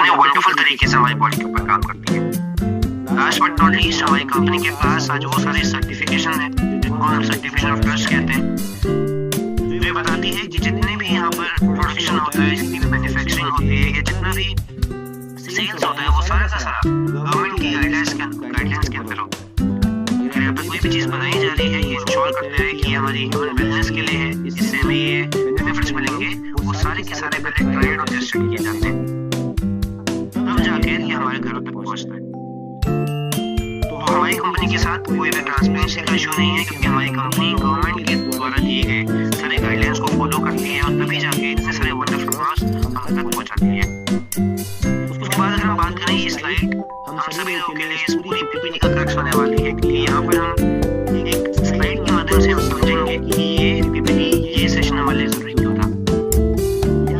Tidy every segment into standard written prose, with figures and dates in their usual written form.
कितने वंडरफुल तरीके से हमारी बॉडी के ऊपर काम करती है। लास्ट बट नॉट लीस्ट, हमारी कंपनी के पास आज वो सारे सर्टिफिकेशन है जिनको हम सर्टिफिकेशन ऑफ ट्रस्ट कहते हैं। ये बताती है कि जितने भी यहाँ पर प्रोडक्शन होता है, जितनी भी मैन्युफैक्चरिंग होती है या जितना भी सेल्स होता है, वो सारा का सारा गवर्नमेंट की गाइडलाइंस के अंदर होता है। अगर यहाँ पे कोई भी चीज बनाई जा रही है, ये इंश्योर करते हैं कि हमारी ह्यूमन वेलनेस के लिए है, इससे हमें ये बेनिफिट्स मिलेंगे, वो सारे के सारे पहले ट्राइड और टेस्टेड किए जाते हैं, तब जाके ये हमारे घरों तक पहुंचता है। तो हमारी कंपनी के साथ कोई भी ट्रांसपेरेंसी का इशू नहीं है, क्योंकि हमारी कंपनी गवर्नमेंट के द्वारा दिए गए सारे गाइडलाइंस को फॉलो करती है और तभी जाके इतने सारे वंडरफुल प्रोडक्ट्स हम तक पहुंचाती है। उसके बाद अगर हम बात करें, ये स्लाइड हम सभी लोगों के लिए इस पूरी पीपीटी का क्रक्स होने वाली है, क्योंकि यहाँ पर हम एक स्लाइड के माध्यम से हम समझेंगे कि ये पीपीटी, ये सेशन हमारे लिए जरूरी क्यों था।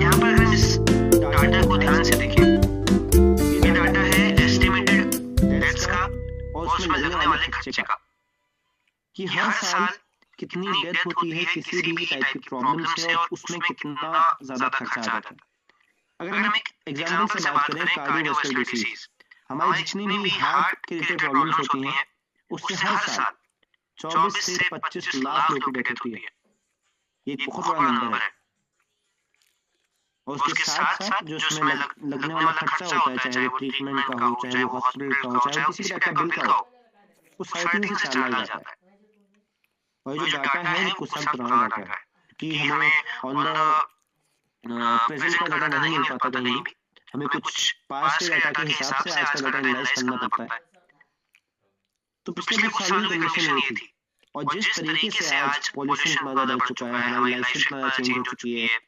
यहाँ पर हम इस डाटा को ध्यान से देखें, ये डाटा है एस्टिमेटेड डेथ्स का और उसमें लगने वाले खर्चे का, कि हर साल कितनी डेथ होती है किसी भी टाइप की प्रॉब्लम से और उसमें कितना ज्यादा खर्चा आ जाता है। अगर हम एक एग्जांपल से बात करें, कार्डियोवैस्कुलर डिसीज, हमारी जितनी भी हार्ट के रिलेटेड प्रॉब्लम्स होती हैं, उससे हर साल 24 से 25 लाख लोगों की डेथ होती है। ये एक बहुत बड़ा नंबर है। और उसके साथ साथ जो उसमें लगने वाला खर्चा होता है, चाहे वो ट्रीटमेंट का हो, चाहे वो हॉस्पिटल का हो, चाहे किसी टाइप का बिल का हो, वो 3.5 से 4 लाख जाता है। और जो डाटा है वो कुछ साल पुराना डाटा है, कि हमें ऑन द प्रेजेंट का डाटा नहीं मिल पाता कहीं भी, हमें कुछ पास्ट के डाटा के हिसाब से आज का डाटा एनालाइज करना पड़ता है। तो पिछले कुछ सालों में कंडीशन ये थी, और जिस तरीके से आज पॉल्यूशन इतना ज्यादा बढ़ चुका है, हमारी लाइफस्टाइल इतना चेंज हो चुकी है,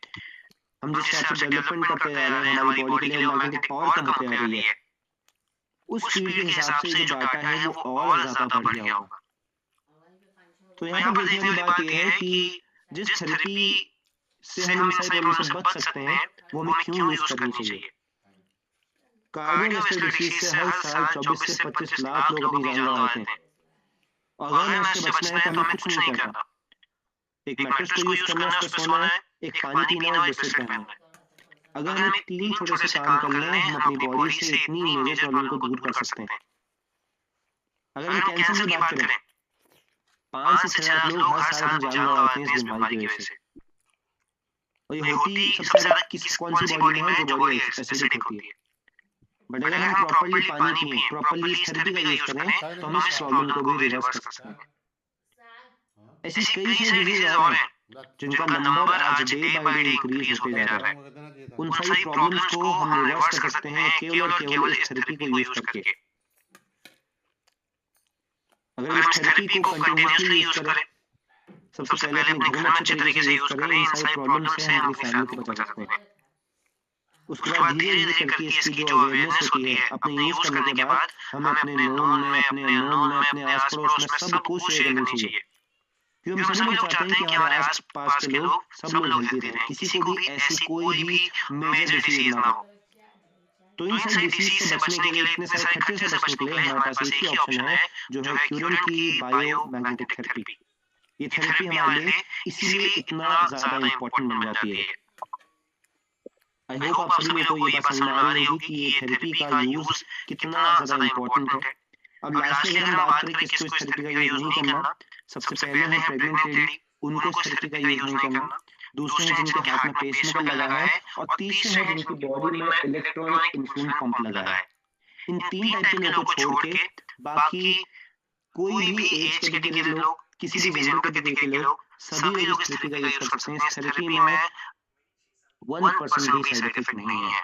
हम जिस हिसाब से डेवलपमेंट करते जा रहे हैं, हमारी बॉडी के लिए मैग्नेटिक पावर कम होते जा रही है, उस स्पीड के हिसाब से जो डाटा है वो और ज्यादा बढ़ गया होगा। तो यहाँ पर देखने वाली बात यह है कि जिस थेरेपी से हम इन सारी प्रॉब्लम से बच सकते हैं, वो हमें क्यों यूज करनी चाहिए। कार्डियोवैस्कुलर डिसीज से हर साल 24 से 25 लाख लोग अपनी जान गंवाते हैं, और अगर हमें उससे बचना है तो हमें कुछ नहीं करना। एक मैट्रेस को यूज करना है, उस पर सोना है, एक पानी पीना और बिस्किट पहनना है। अगर हम 3 छोटे से काम कर लें, हम अपनी बॉडी से इतनी मेजर प्रॉब्लम को दूर कर सकते हैं। अगर हम कैंसर की बात करें, 5 से 6 लाख लोग हर साल अपनी जान गंवाते हैं इस बीमारी की वजह से। और ये होती सबसे ज्यादा कौन सी बॉडी में है, जो बॉडी एसिडिक होती है। बट अगर हम प्रॉपर्ली पानी पिए, प्रॉपर्ली इस थेरेपी का यूज करें, तो हम इस प्रॉब्लम को भी रिवर्स कर सकते हैं। ऐसी कई सारी डिजीज और हैं जिनका नंबर आज डे बाय डे इंक्रीज होते जा रहा है। उन सारी प्रॉब्लम्स को हम रिवर्स कर सकते हैं केवल और केवल इस थेरेपी को यूज करके। अगर इस थेरेपी को कंटिन्यूअसली यूज करें, सबसे पहले अपने घर में अच्छे तरीके से यूज करें, इन सारी प्रॉब्लम से हम अपनी फैमिली को बचा सकते हैं। उसके बाद धीरे धीरे करके इसकी जो अवेयरनेस होती है, अपने यूज करने के बाद हमें अपने नोन में, अपने अननोन में, अपने आस पड़ोस में सब कुछ शेयर करनी चाहिए। क्योंकि हम सभी लोग चाहते हैं कि हमारे आस पास के लोग सब लोग हेल्दी रहें, किसी को भी ऐसी कोई भी मेजर डिसीज ना हो। तो इन सारी डिसीज से बचने के लिए, इतने सारे खर्चे से बचने के लिए हमारे पास एक ही ऑप्शन है, जो है क्यूरेंट की बायो मैग्नेटिक थेरेपी। ये थेरेपी हमारे लिए इसीलिए इतना ज्यादा इम्पोर्टेंट बन जाती है। आई होप आप सभी लोगों को ये बात समझ में आ रही होगी कि ये थेरेपी का यूज कितना ज्यादा इम्पोर्टेंट है। अब लास्ट में अगर हम बात करें किसको इस थेरेपी का यूज नहीं करना, सबसे पहले है प्रेग्नेंट लेडी, उनको इस थेरेपी का यूज नहीं करना। दूसरे हैं जिनके हाथ में पेसमेकर लगा है, और तीसरे हैं जिनकी बॉडी में इलेक्ट्रॉनिक इंसुलिन पंप लगा है। इन 3 टाइप के लोगों को छोड़ के बाकी कोई भी एज कैटेगरी के लोग, किसी भी जेंडर कैटेगरी के लोग, सभी लोग इस थेरेपी का यूज कर सकते हैं। इस थेरेपी में 1% भी साइड इफेक्ट नहीं है।